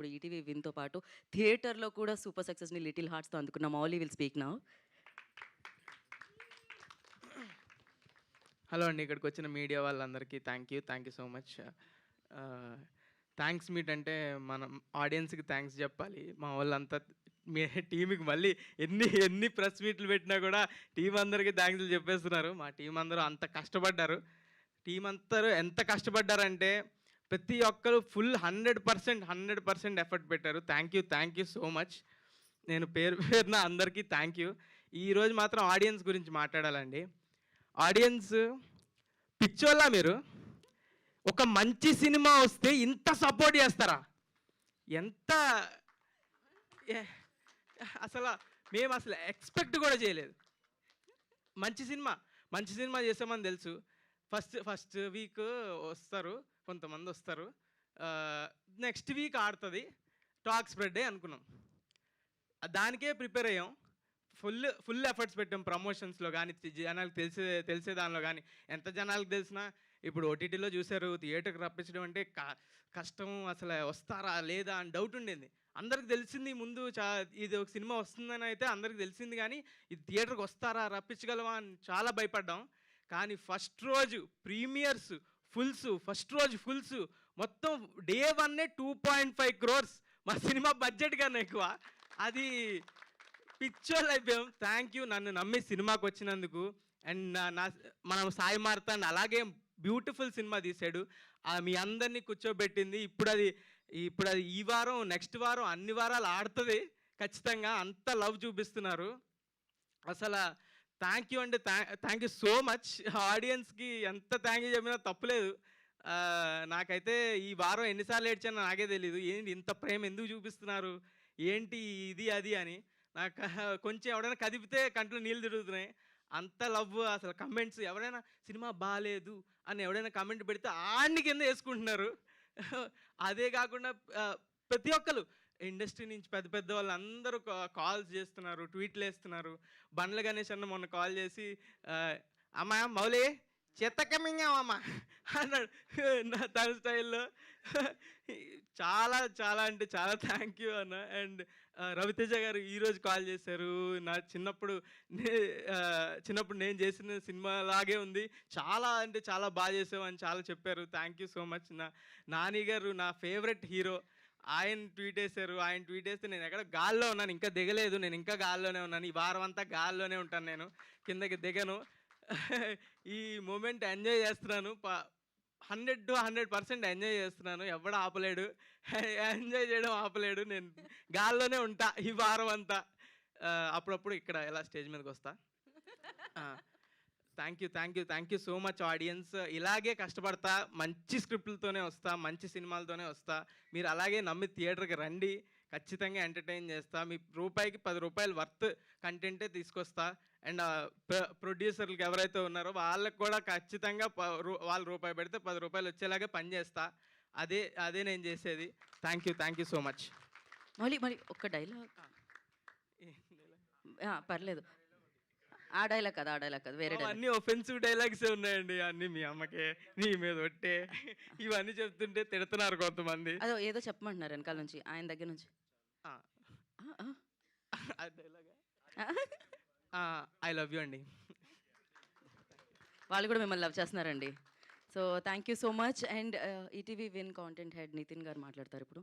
ఇప్పుడు ఈటీవీ విన్‌తో పాటు థియేటర్‌లో కూడా సూపర్ సక్సెస్‌ని 'లిటిల్ హార్ట్స్‌తో' అందుకున్న Mouli will speak now. Hello అండి. ఇక్కడికొచ్చిన మీడియా వాళ్ళందరికీ thank you so much. Thanks meet అంటే మనం ఆడియన్స్‌కి థ్యాంక్స్ చెప్పాలి. మా వాళ్ళంతా మీ టీమ్‌కి మళ్ళీ ఎన్ని ఎన్ని ప్రెస్ మీట్లు పెట్టినా కూడా టీం అందరికీ థ్యాంక్స్‌లు చెప్పేస్తున్నారు. మా టీం అందరూ అంత కష్టపడ్డారు. టీం అందరూ ఎంత కష్టపడ్డారంటే ప్రతి ఒక్కరు ఫుల్ 100% ఎఫర్ట్ పెట్టారు. Thank you so much. నేను పేరు పేరున అందరికీ థ్యాంక్ యూ. ఈరోజు మాత్రం ఆడియన్స్ గురించి మాట్లాడాలండి. ఆడియన్స్ పిచ్చోళ్ళా మీరు? ఒక మంచి సినిమా వస్తే ఇంత సపోర్ట్ చేస్తారా? ఎంత అసలు మేము అసలు ఎక్స్పెక్ట్ కూడా చేయలేదు. మంచి సినిమా చేసామని తెలుసు. ఫస్ట్ వీక్ వస్తారు, కొంతమంది వస్తారు. నెక్స్ట్ వీక్ ఆడుతుంది, టాక్ స్ప్రెడ్ అనుకున్నాం. దానికే ప్రిపేర్ అయ్యాం. ఫుల్ ఎఫర్ట్స్ పెట్టాం ప్రమోషన్స్లో కానీ, జనాలకు తెలిసే దానిలో కానీ. ఎంత జనాలకు తెలిసినా ఇప్పుడు ఓటీటీలో చూశారు, థియేటర్కి రప్పించడం అంటే కష్టం. అసలు వస్తారా లేదా అని డౌట్ ఉండేది. అందరికి తెలిసింది ముందు, ఇది ఒక సినిమా వస్తుందని అయితే అందరికి తెలిసింది, కానీ ఇది థియేటర్కి వస్తారా, రప్పించగలవా అని చాలా భయపడ్డాం. కానీ ఫస్ట్ రోజు ప్రీమియర్స్ ఫుల్స్ మొత్తం డే 1 2.5 crores. మా సినిమా బడ్జెట్ కన్నా ఎక్కువ. అది పిచ్చోళ్ళు అయిపోయాం. థ్యాంక్ యూ నన్ను నమ్మి సినిమాకి వచ్చినందుకు. అండ్ మనం సాయి మార్తాండ్ అలాగే బ్యూటిఫుల్ సినిమా తీశాడు. మీ అందరినీ కూర్చోబెట్టింది. ఇప్పుడు అది ఈ వారం, నెక్స్ట్ వారం, అన్ని వారాలు ఆడుతుంది ఖచ్చితంగా. అంత లవ్ చూపిస్తున్నారు. అసలు థ్యాంక్ యూ అంటే థ్యాంక్ యూ సో మచ్. ఆడియన్స్కి ఎంత థ్యాంక్ యూ చెప్పినా తప్పులేదు. నాకైతే ఈ వారం ఎన్నిసార్లు ఏడ్చానో నాకే తెలీదు. ఏంటి ఇంత ప్రేమ ఎందుకు చూపిస్తున్నారు, ఏంటి ఇది అది అని. నాకు కొంచెం ఎవడైనా కదిపితే కంట్లో నీళ్ళు తిరుగుతున్నాయి. అంత లవ్. అసలు కమెంట్స్ ఎవరైనా సినిమా బాగాలేదు అని ఎవడైనా కమెంట్ పెడితే ఆడిని కింద వేసుకుంటున్నారు. అదే కాకుండా ప్రతి ఒక్కరు ఇండస్ట్రీ నుంచి పెద్ద వాళ్ళు అందరూ కాల్స్ చేస్తున్నారు, ట్వీట్లు వేస్తున్నారు. బండ్ల గణేష్ అన్న మొన్న కాల్ చేసి, అమ్మా మౌలి చెత్తకమింగామమ్మా అన్నాడు తన స్టైల్లో. చాలా అంటే చాలా థ్యాంక్ యూ అన్న. అండ్ రవితేజ గారు ఈరోజు కాల్ చేశారు. నా చిన్నప్పుడు నేను చేసిన సినిమా లాగే ఉంది, చాలా అంటే చాలా బాగా చేసావు అని చాలా చెప్పారు. Thank you so much. Nani గారు నా ఫేవరెట్ హీరో, ఆయన ట్వీట్ వేశారు. ఆయన ట్వీట్ వేస్తే నేను ఎక్కడ గాల్లో ఉన్నాను, ఇంకా దిగలేదు. నేను ఇంకా గాల్లోనే ఉన్నాను. ఈ వారం అంతా గాల్లోనే ఉంటాను, నేను కిందకి దిగను. ఈ మూమెంట్ ఎంజాయ్ చేస్తున్నాను. 100% ఎంజాయ్ చేస్తున్నాను. ఎవడు ఆపలేడు, ఎంజాయ్ చేయడం ఆపలేడు. నేను గాల్లోనే ఉంటా ఈ వారం అంతా. అప్పుడప్పుడు ఇక్కడ ఎలా స్టేజ్ మీదకి వస్తా. Thank you so much audience. ఇలాగే కష్టపడతా, మంచి స్క్రిప్ట్లతోనే వస్తా, మంచి సినిమాలతోనే వస్తా. మీరు అలాగే నమ్మి థియేటర్కి రండి, ఖచ్చితంగా ఎంటర్టైన్ చేస్తా. మీ రూపాయికి 10 రూపాయలు వర్త్ కంటెంటే తీసుకొస్తా. అండ్ ప్రొడ్యూసర్లకు ఎవరైతే ఉన్నారో వాళ్ళకి కూడా ఖచ్చితంగా వాళ్ళు రూపాయి పెడితే 10 రూపాయలు వచ్చేలాగా పనిచేస్తా. అదే నేను చేసేది. Thank you so much. మరి ఒక్క డైలాగ్. పర్లేదు. ఆ డైలాగ్ కాదు, వేరే డైలాగ్. అన్నీ ఒఫెన్సివ్ డైలాగ్సే ఉన్నాయండి. అన్నీ మీ అమ్మకే, నీ మీద ఒట్టే, ఇవన్నీ చెప్తుంటే తిడుతున్నారు కొంతమంది. అదో ఏదో చెప్పమంటున్నారు వెనకాల నుంచి, ఆయన దగ్గర నుంచి. ఐ లవ్ యూ అండి. వాళ్ళు కూడా మిమ్మల్ని లవ్ చేస్తున్నారండి. So thank you so much. And ETV win content head Nitin గారు మాట్లాడతారు ఇప్పుడు.